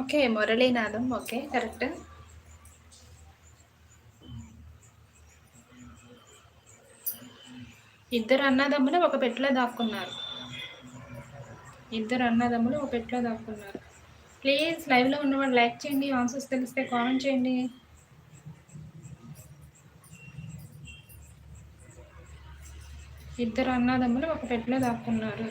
Okay. మురళీనాదం. Okay. Correct. ఇద్దరు అన్నదమ్ములు ఒక పెట్టెలో దాక్కున్నారు. ఇద్దరు అన్నదమ్ములు ఒక పెట్టెలో దాక్కున్నారు. ప్లీజ్ లైవ్‌లో ఉన్నవాళ్ళు లైక్ చేయండి. ఆన్సర్స్ తెలిస్తే కామెంట్ చేయండి. ఇద్దరు అన్నదమ్ములు ఒక పెట్టెలో దాక్కున్నారు.